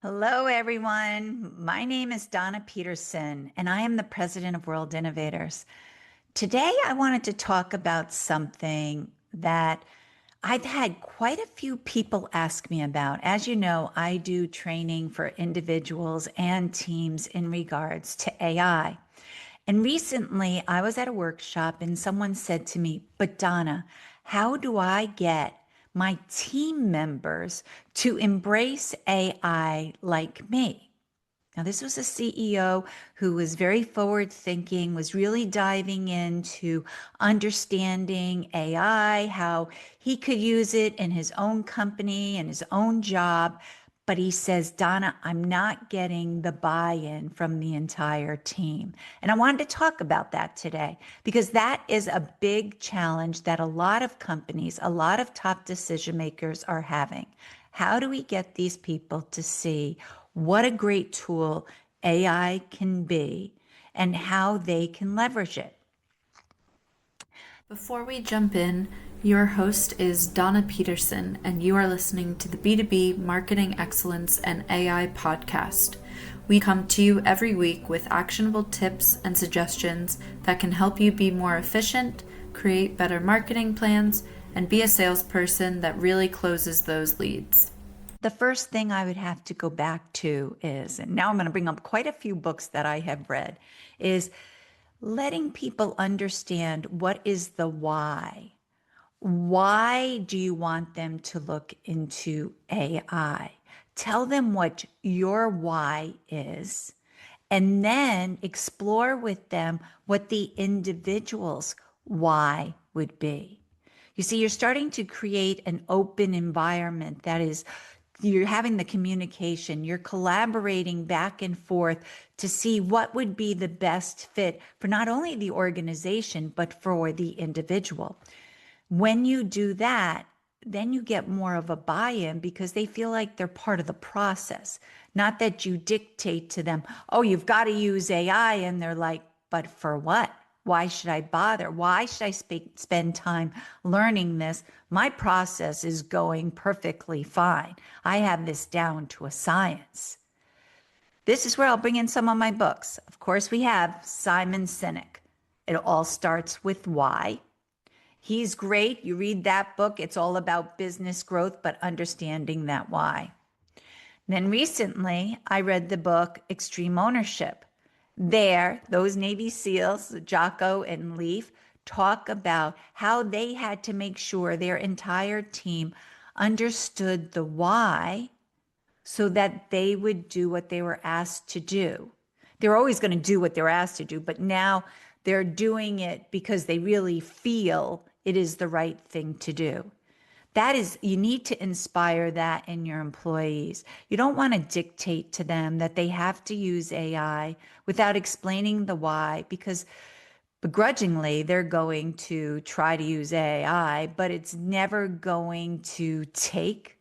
Hello, everyone. My name is Donna Peterson, and I am the president of World Innovators. Today, I wanted to talk about something that I've had quite a few people ask me about. As you know, I do training for individuals and teams in regards to AI. And recently, I was at a workshop and someone said to me, "But Donna, how do I get my team members to embrace AI like me?" Now, this was a CEO who was very forward thinking, was really diving into understanding AI, how he could use it in his own company and his own job. But he says, "Donna, I'm not getting the buy-in from the entire team." And I wanted to talk about that today because that is a big challenge that a lot of companies, a lot of top decision makers are having. How do we get these people to see what a great tool AI can be and how they can leverage it? Before we jump in, your host is Donna Peterson, and you are listening to the B2B Marketing Excellence and AI podcast. We come to you every week with actionable tips and suggestions that can help you be more efficient, create better marketing plans, and be a salesperson that really closes those leads. The first thing I would have to go back to is, and now I'm going to bring up quite a few books that I have read, is letting people understand what is the why. Why do you want them to look into AI? Tell them what your why is, and then explore with them what the individual's why would be. You see, you're starting to create an open environment that is, you're having the communication, you're collaborating back and forth to see what would be the best fit for not only the organization, but for the individual. When you do that, then you get more of a buy-in because they feel like they're part of the process. Not that you dictate to them, "Oh, you've got to use AI." And they're like, "But for what? Why should I bother? Why should I spend time learning this? My process is going perfectly fine. I have this down to a science." This is where I'll bring in some of my books. Of course, we have Simon Sinek. It all starts with why. He's great. You read that book, it's all about business growth, but understanding that why. Then recently, I read the book Extreme Ownership. There, those Navy SEALs, Jocko and Leif, talk about how they had to make sure their entire team understood the why so that they would do what they were asked to do. They're always going to do what they're asked to do, but now they're doing it because they really feel it is the right thing to do. That is, you need to inspire that in your employees. You don't want to dictate to them that they have to use AI without explaining the why, because begrudgingly they're going to try to use AI, but it's never going to take.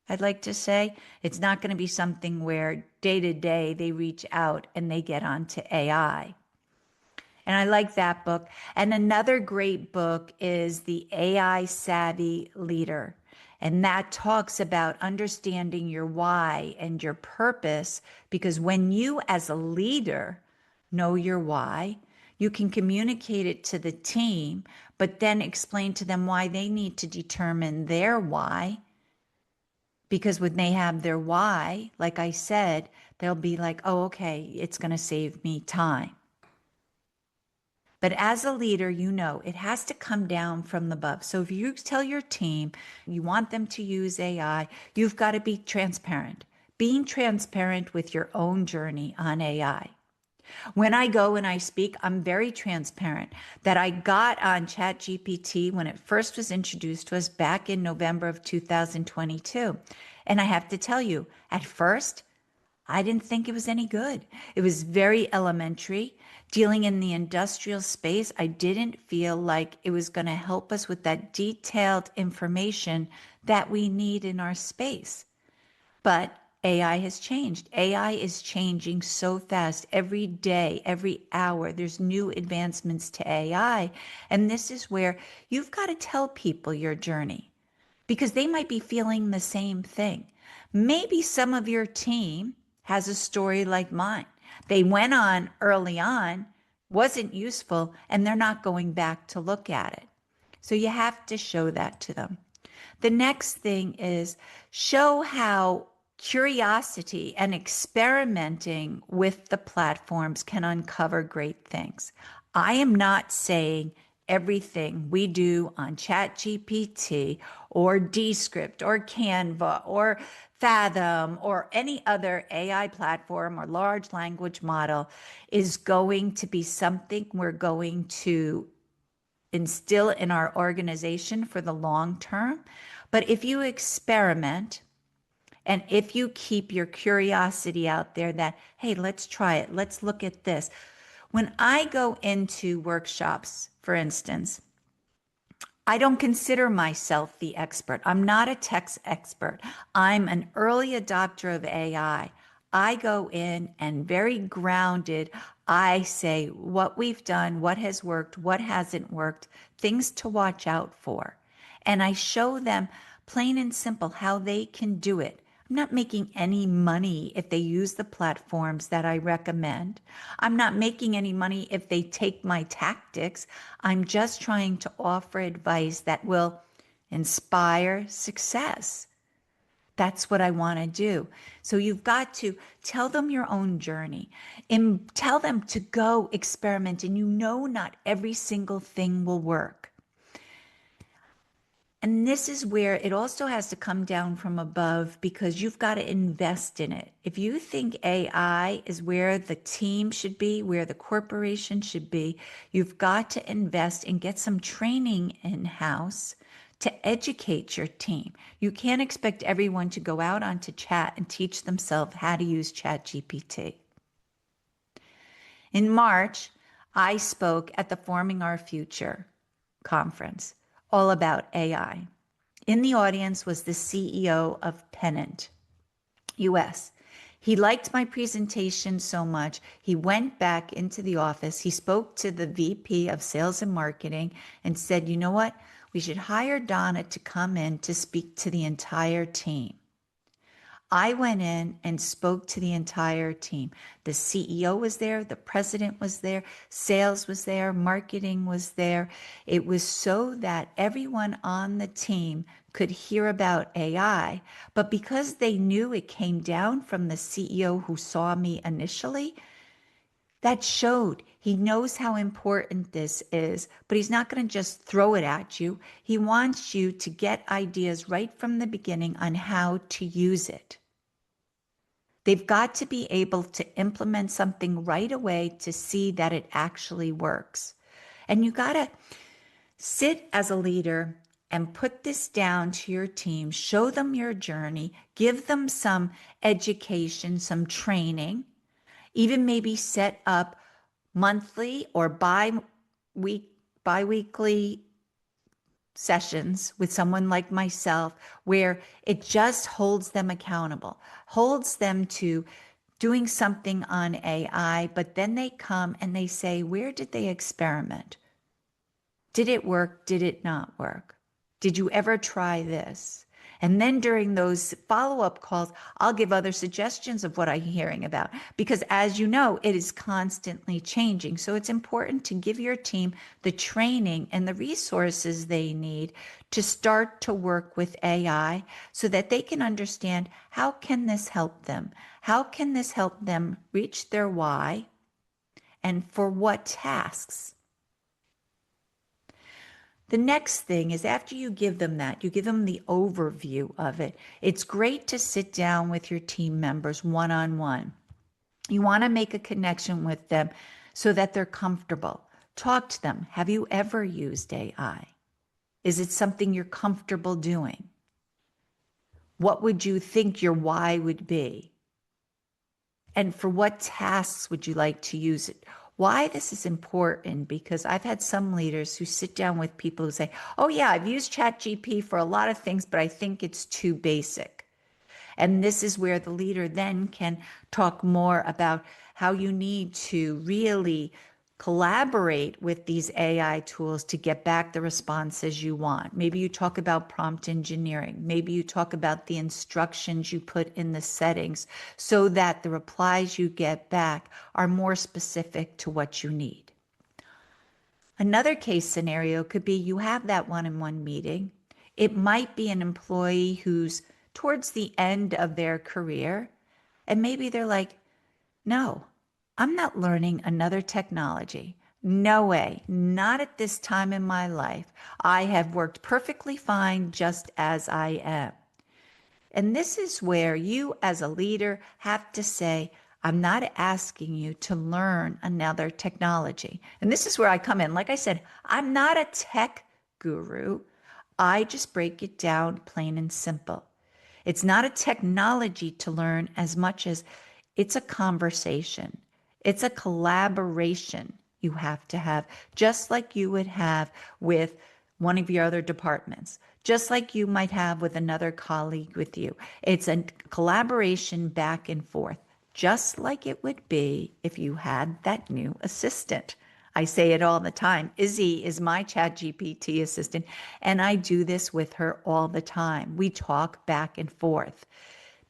I'd like to say it's not going to be something where day to day they reach out and they get onto AI. And I like that book. And another great book is The AI Savvy Leader. And that talks about understanding your why and your purpose, because when you, as a leader, know your why, you can communicate it to the team, but then explain to them why they need to determine their why. Because when they have their why, like I said, they'll be like, "Oh, okay, it's going to save me time." But as a leader, you know, it has to come down from above. So if you tell your team you want them to use AI, you've got to be transparent. Being transparent with your own journey on AI. When I go and I speak, I'm very transparent that I got on ChatGPT when it first was introduced to us back in November of 2022. And I have to tell you, at first, I didn't think it was any good. It was very elementary. Dealing in the industrial space, I didn't feel like it was going to help us with that detailed information that we need in our space. But AI has changed. AI is changing so fast. Every day, every hour, there's new advancements to AI. And this is where you've got to tell people your journey, because they might be feeling the same thing. Maybe some of your team has a story like mine. They went on early on, wasn't useful, and they're not going back to look at it. So you have to show that to them. The next thing is show how curiosity and experimenting with the platforms can uncover great things. I am not saying everything we do on ChatGPT or Descript or Canva or Fathom or any other AI platform or large language model is going to be something we're going to instill in our organization for the long term. But if you experiment and if you keep your curiosity out there that, hey, let's try it, let's look at this. When I go into workshops, for instance, I don't consider myself the expert. I'm not a tech expert. I'm an early adopter of AI. I go in and very grounded, I say what we've done, what has worked, what hasn't worked, things to watch out for. And I show them plain and simple how they can do it. I'm not making any money if they use the platforms that I recommend. I'm not making any money if they take my tactics. I'm just trying to offer advice that will inspire success. That's what I want to do. So you've got to tell them your own journey and tell them to go experiment. And you know, not every single thing will work. And this is where it also has to come down from above because you've got to invest in it. If you think AI is where the team should be, where the corporation should be, you've got to invest and get some training in-house to educate your team. You can't expect everyone to go out onto chat and teach themselves how to use ChatGPT. In March, I spoke at the Forming Our Future conference all about AI. In the audience was the CEO of Pennant US. He liked my presentation so much, he went back into the office. He spoke to the VP of Sales and Marketing and said, you know what? We should hire Donna to come in to speak to the entire team. I went in and spoke to the entire team. The CEO was there, the president was there, sales was there, marketing was there. It was so that everyone on the team could hear about AI, but because they knew it came down from the CEO who saw me initially, that showed he knows how important this is, but he's not going to just throw it at you. He wants you to get ideas right from the beginning on how to use it. They've got to be able to implement something right away to see that it actually works. And you got to sit as a leader and put this down to your team, show them your journey, give them some education, some training, even maybe set up monthly or bi-weekly sessions with someone like myself where it just holds them accountable, holds them to doing something on AI, but then they come and they say, where did they experiment? Did it work? Did it not work? Did you ever try this? And then during those follow-up calls, I'll give other suggestions of what I'm hearing about, because as you know, it is constantly changing. So it's important to give your team the training and the resources they need to start to work with AI so that they can understand, how can this help them? How can this help them reach their why? And for what tasks? The next thing is, after you give them that, you give them the overview of it. It's great to sit down with your team members one-on-one. You want to make a connection with them so that they're comfortable. Talk to them. Have you ever used AI? Is it something you're comfortable doing? What would you think your why would be? And for what tasks would you like to use it? Why this is important, because I've had some leaders who sit down with people who say, oh yeah, I've used ChatGPT for a lot of things, but I think it's too basic. And this is where the leader then can talk more about how you need to really Collaborate with these AI tools to get back the responses you want. Maybe you talk about prompt engineering. Maybe you talk about the instructions you put in the settings so that the replies you get back are more specific to what you need. Another case scenario could be you have that one-on-one meeting. It might be an employee who's towards the end of their career, and maybe they're like, no, I'm not learning another technology. No way, not at this time in my life. I have worked perfectly fine just as I am. And this is where you, as a leader, have to say, I'm not asking you to learn another technology. And this is where I come in. Like I said, I'm not a tech guru. I just break it down plain and simple. It's not a technology to learn as much as it's a conversation. It's a collaboration you have to have, just like you would have with one of your other departments, just like you might have with another colleague with you. It's a collaboration back and forth, just like it would be if you had that new assistant. I say it all the time. Izzy is my ChatGPT assistant, and I do this with her all the time. We talk back and forth.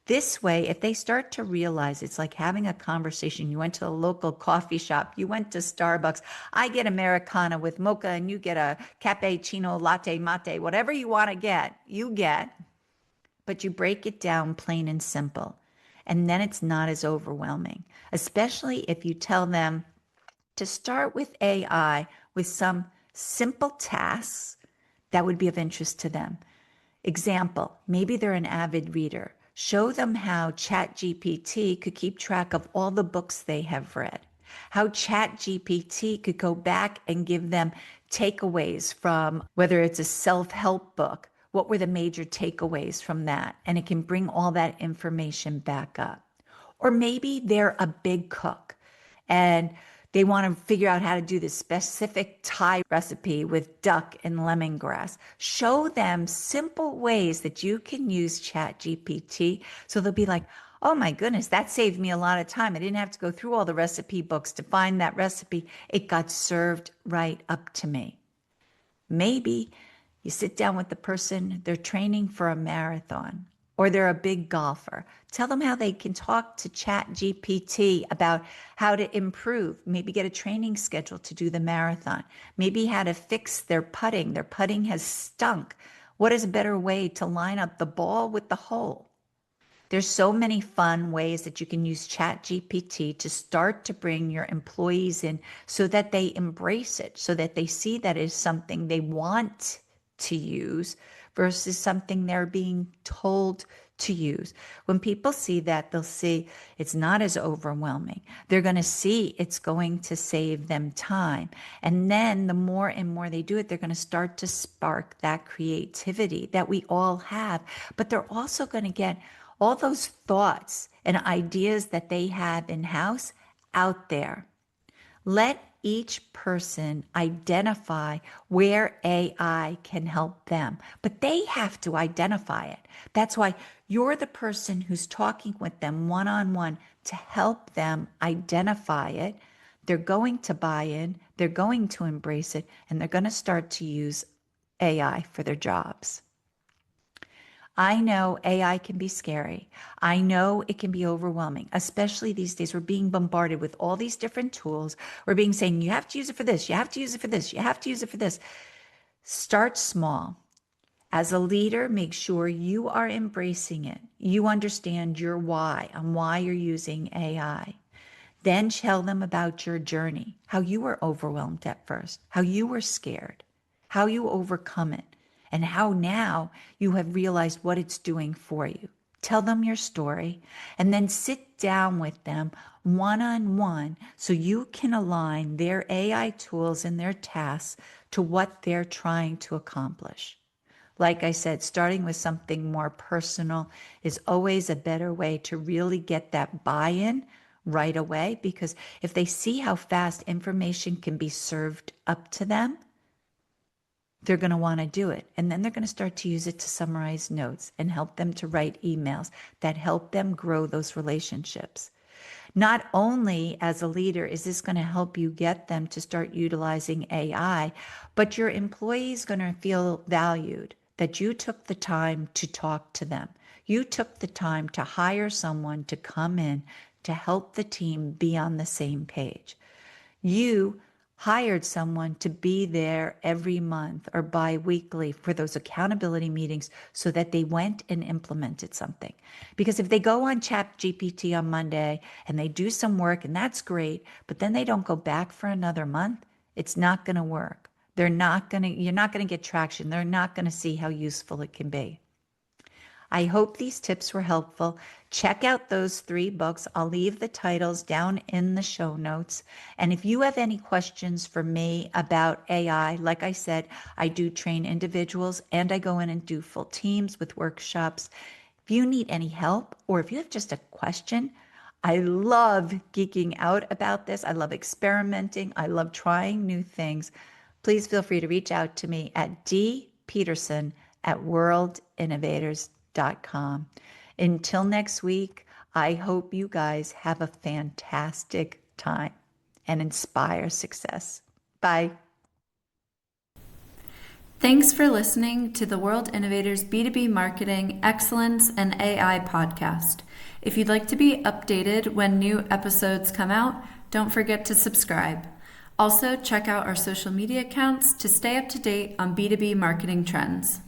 This way, if they start to realize it's like having a conversation, you went to a local coffee shop, you went to Starbucks, I get Americano with mocha and you get a cappuccino, latte, mate, whatever you want to get, you get, but you break it down plain and simple. And then it's not as overwhelming, especially if you tell them to start with AI with some simple tasks that would be of interest to them. Example, maybe they're an avid reader. Show them how ChatGPT could keep track of all the books they have read, how ChatGPT could go back and give them takeaways from whether it's a self-help book. What were the major takeaways from that? And it can bring all that information back up. Or maybe they're a big cook and they want to figure out how to do this specific Thai recipe with duck and lemongrass. Show them simple ways that you can use ChatGPT so they'll be like, oh my goodness, that saved me a lot of time. I didn't have to go through all the recipe books to find that recipe. It got served right up to me. Maybe you sit down with the person, they're training for a marathon or they're a big golfer. Tell them how they can talk to ChatGPT about how to improve, maybe get a training schedule to do the marathon, maybe how to fix their putting. Their putting has stunk. What is a better way to line up the ball with the hole? There's so many fun ways that you can use ChatGPT to start to bring your employees in so that they embrace it, so that they see that it's something they want to use versus something they're being told to use. When people see that, they'll see it's not as overwhelming. They're going to see it's going to save them time. And then the more and more they do it, they're going to start to spark that creativity that we all have. But they're also going to get all those thoughts and ideas that they have in-house out there. Let each person identify where AI can help them, but they have to identify it. That's why you're the person who's talking with them one-on-one to help them identify it. They're going to buy in, they're going to embrace it, and they're going to start to use AI for their jobs. I know AI can be scary. I know it can be overwhelming, especially these days. We're being bombarded with all these different tools. We're being saying, you have to use it for this, you have to use it for this, you have to use it for this. Start small. As a leader, make sure you are embracing it. You understand your why and why you're using AI. Then tell them about your journey, how you were overwhelmed at first, how you were scared, how you overcome it, and how now you have realized what it's doing for you. Tell them your story and then sit down with them one-on-one so you can align their AI tools and their tasks to what they're trying to accomplish. Like I said, starting with something more personal is always a better way to really get that buy-in right away, because if they see how fast information can be served up to them, they're going to want to do it. And then they're going to start to use it to summarize notes and help them to write emails that help them grow those relationships. Not only as a leader is this going to help you get them to start utilizing AI, but your employees going to feel valued that you took the time to talk to them. You took the time to hire someone to come in to help the team be on the same page. You hired someone to be there every month or bi-weekly for those accountability meetings so that they went and implemented something. Because if they go on ChatGPT on Monday and they do some work and that's great, but then they don't go back for another month, it's not going to work. You're not going to get traction. They're not going to see how useful it can be. I hope these tips were helpful. Check out those 3 books. I'll leave the titles down in the show notes. And if you have any questions for me about AI, like I said, I do train individuals and I go in and do full teams with workshops. If you need any help or if you have just a question, I love geeking out about this. I love experimenting. I love trying new things. Please feel free to reach out to me at dpeterson@worldinnovators.com. Until next week, I hope you guys have a fantastic time and inspire success. Bye. Thanks for listening to the World Innovators B2B Marketing Excellence and AI podcast. If you'd like to be updated when new episodes come out, don't forget to subscribe. Also, check out our social media accounts to stay up to date on B2B marketing trends.